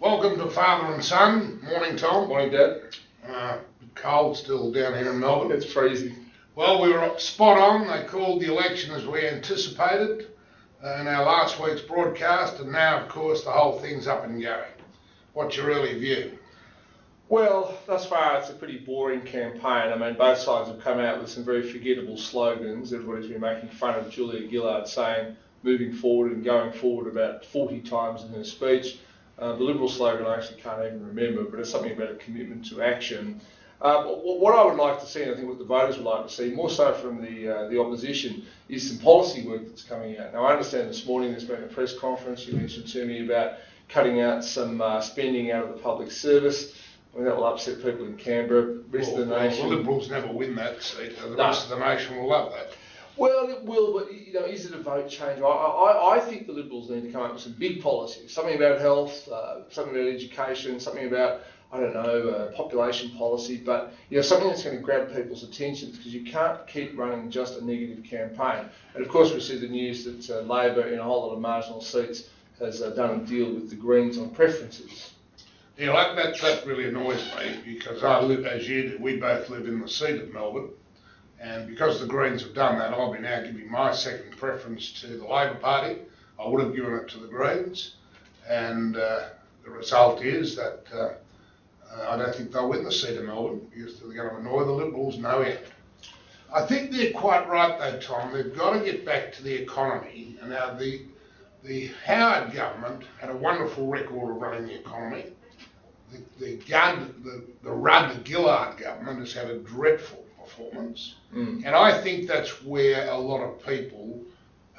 Welcome to Father and Son. Morning, Tom. Morning, Dad. Cold still down here in Melbourne. It's freezing. Well, we were spot on. They called the election as we anticipated in our last week's broadcast, and now, of course, the whole thing's up and going. What's your early view? Well, thus far it's a pretty boring campaign. I mean, both sides have come out with some very forgettable slogans. Everybody's been making fun of Julia Gillard saying moving forward and going forward about 40 times in her speech. The Liberal slogan I actually can't even remember, but it's something about a commitment to action. What I would like to see, and I think what the voters would like to see, more so from the opposition, is some policy work that's coming out. Now, I understand this morning there's been a press conference. You mentioned to me about cutting out some spending out of the public service. I mean, that will upset people in Canberra. The rest of the nation. The Liberals never win that seat. The rest of the nation will love that. Well, it will, but is it a vote change? I think the Liberals need to come up with some big policies, something about health, something about education, something about, I don't know, population policy, but something that's going to grab people's attention, because you can't keep running just a negative campaign. And of course we see the news that Labor, in a whole lot of marginal seats, has done a deal with the Greens on preferences. Yeah, that really annoys me, because I live, as you do, we both live in the seat of Melbourne. And because the Greens have done that, I'll be now giving my second preference to the Labor Party. I would have given it to the Greens, and the result is that I don't think they'll win the seat of Melbourne, because they're going to annoy the Liberals no end. I think they're quite right though, Tom. They've got to get back to the economy. And now the Howard government had a wonderful record of running the economy. The Rudd-Gillard government has had a dreadful performance, and I think that's where a lot of people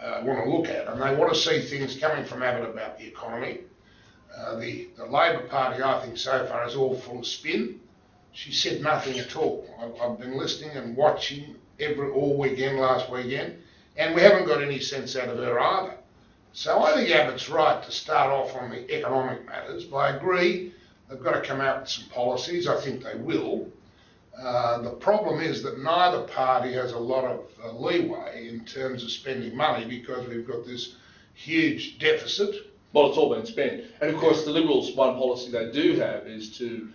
want to look at, and they want to see things coming from Abbott about the economy. The Labor Party, I think, so far is all full of spin. She said nothing at all. I've been listening and watching all weekend, last weekend, and we haven't got any sense out of her either. So I think Abbott's right to start off on the economic matters, but I agree they've got to come out with some policies. I think they will. The problem is that neither party has a lot of leeway in terms of spending money, because we've got this huge deficit. Well, it's all been spent. And of course, the Liberals, one policy they do have is to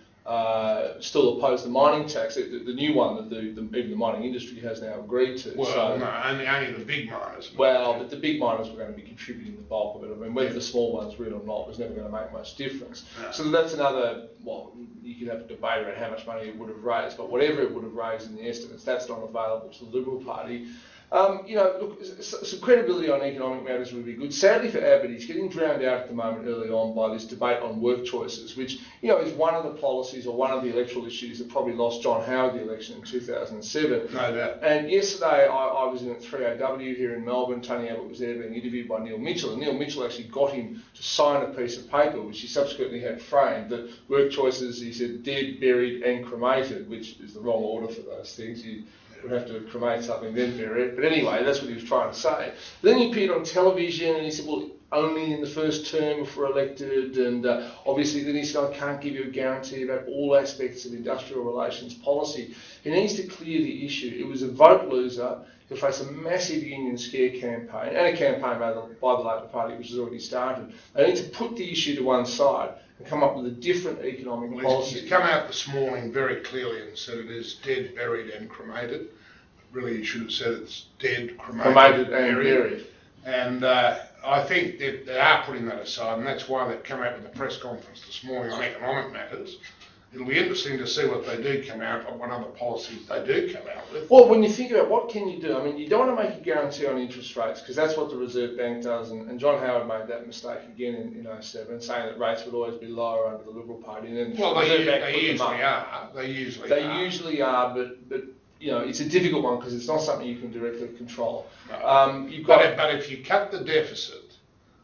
still oppose the mining tax, the new one that even the mining industry has now agreed to. Well, so, no, only the big miners. Well, but the big miners were going to be contributing the bulk of it. I mean, whether the small ones were or not was never going to make much difference. No. So that's another, well, you could have a debate about how much money it would have raised, but whatever it would have raised in the estimates, that's not available to the Liberal Party. Look, some credibility on economic matters would be good. Sadly for Abbott, he's getting drowned out at the moment early on by this debate on work choices, which, is one of the policies or one of the electoral issues that probably lost John Howard the election in 2007. No doubt. And yesterday I was in at 3AW here in Melbourne. Tony Abbott was there being interviewed by Neil Mitchell, and Neil Mitchell actually got him to sign a piece of paper, which he subsequently had framed, that work choices, he said, dead, buried and cremated, which is the wrong order for those things. You would have to cremate something, then bury it. But anyway, that's what he was trying to say. Then he appeared on television and he said, well, only in the first term if we're elected. And obviously then he said, I can't give you a guarantee about all aspects of industrial relations policy. He needs to clear the issue. It was a vote loser. He'll face a massive union scare campaign, and a campaign by the Labor Party, which has already started. They need to put the issue to one side and come up with a different economic policy. He's come out this morning very clearly and said it is dead, buried and cremated. But really, he should have said it's dead, cremated and buried. And I think that they are putting that aside, and that's why they've come out with a press conference this morning on economic matters. It'll be interesting to see what they do come out, or what other policies they do come out with. Well, when you think about what can you do, I mean, you don't want to make a guarantee on interest rates, because that's what the Reserve Bank does, and John Howard made that mistake again in 2007, saying that rates would always be lower under the Liberal Party. And then well, they usually are. They usually are, but it's a difficult one because it's not something you can directly control. No. But if you cut the deficit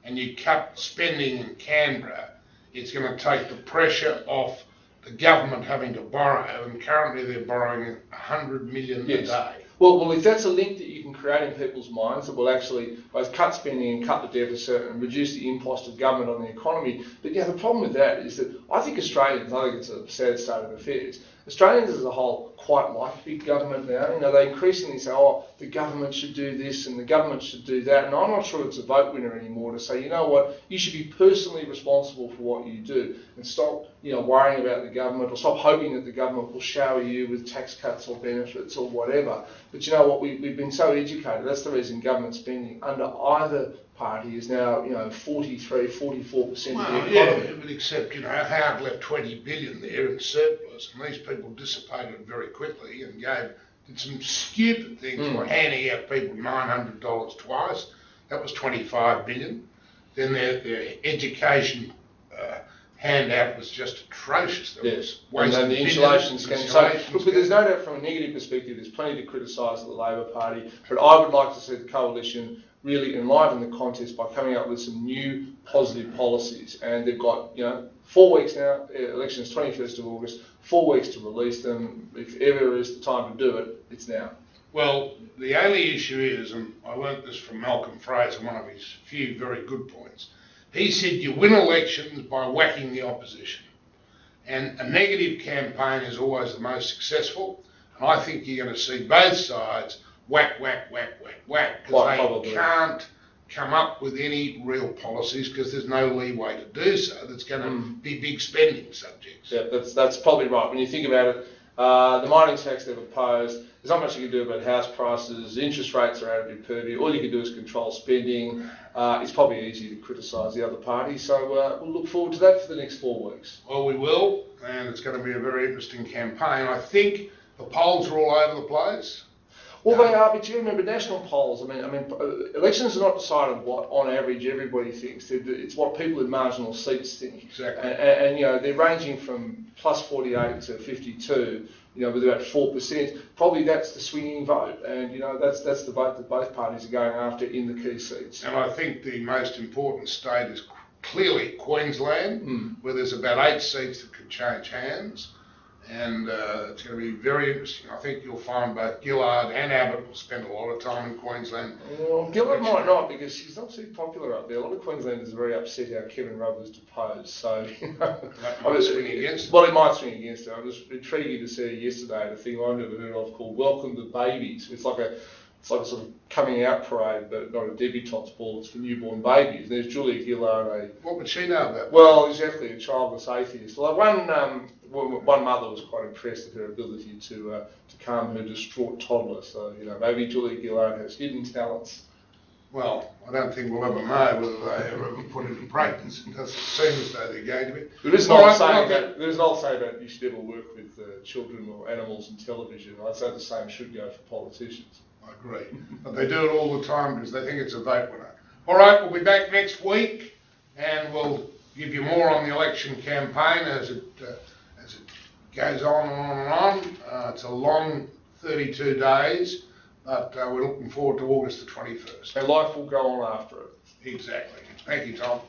and you cut spending in Canberra, it's going to take the pressure off the government having to borrow, and currently they're borrowing $100 million a day. Well, if that's a link that you can in creating people's minds that will actually both cut spending and cut the deficit and reduce the impost of government on the economy. But the problem with that is that I think Australians, I think it's a sad state of affairs, Australians as a whole quite like big government now. They increasingly say, oh, the government should do this and the government should do that. And I'm not sure it's a vote winner anymore to say, you know what, you should be personally responsible for what you do and stop, worrying about the government or stop hoping that the government will shower you with tax cuts or benefits or whatever. But you know what, we've been so educated. That's the reason government spending under either party is now, 43, 44% of the economy. Yeah, but except, Howard left 20 billion there in surplus, and these people dissipated very quickly and did some stupid things like handing out people $900 twice. That was 25 billion. Then their education handout was just atrocious. Yes, and then the insulation scheme. So, look, but there's no doubt from a negative perspective, there's plenty to criticise the Labor Party, but I would like to see the coalition really enliven the contest by coming up with some new positive policies. And they've got, 4 weeks now, elections 21st of August, 4 weeks to release them. If ever is the time to do it, it's now. Well, the only issue is, and I learnt this from Malcolm Fraser, one of his few very good points, he said you win elections by whacking the opposition. And a negative campaign is always the most successful. And I think you're going to see both sides whack, whack, whack, whack, whack, because they can't come up with any real policies because there's no leeway to do so. That's going to be big spending subjects. Yeah, that's probably right. When you think about it, the mining tax they've opposed, there's not much you can do about house prices, interest rates are out of your purview, all you can do is control spending. It's probably easy to criticise the other party, so we'll look forward to that for the next 4 weeks. Well, we will, and it's going to be a very interesting campaign. I think the polls are all over the place. Well, they are, but you remember national polls. I mean, elections are not decided what, on average, everybody thinks. It's what people in marginal seats think. Exactly. And they're ranging from plus 48 to 52. With about 4%. Probably that's the swinging vote, and that's the vote that both parties are going after in the key seats. And I think the most important state is clearly Queensland, where there's about 8 seats that could change hands. And it's going to be very interesting. I think you'll find both Gillard and Abbott will spend a lot of time in Queensland. Well, Gillard might not, because she's not too popular up there. A lot of Queenslanders are very upset how Kevin Rudd was deposed. So, that might swing against her. Well, it might swing against her. I was intrigued to see yesterday at a thing I've never heard of called Welcome the Babies. It's like a sort of coming out parade, but not a debutante's ball. It's for newborn babies. There's Julia Gillard. What would she know about? Well, exactly, a childless atheist. Well, one mother was quite impressed at her ability to calm her distraught toddler. So maybe Julia Gillard has hidden talents. Well, I don't think we'll ever know whether they ever put it in practice. It doesn't seem as though they're going to be. There's an old saying about you should never work with children or animals in television. I'd say the same should go for politicians. I agree. But they do it all the time because they think it's a vote winner. All right, we'll be back next week and we'll give you more on the election campaign as it goes on and on and on. It's a long 32 days, but we're looking forward to August the 21st. And life will go on after it. Exactly. Thank you, Tom.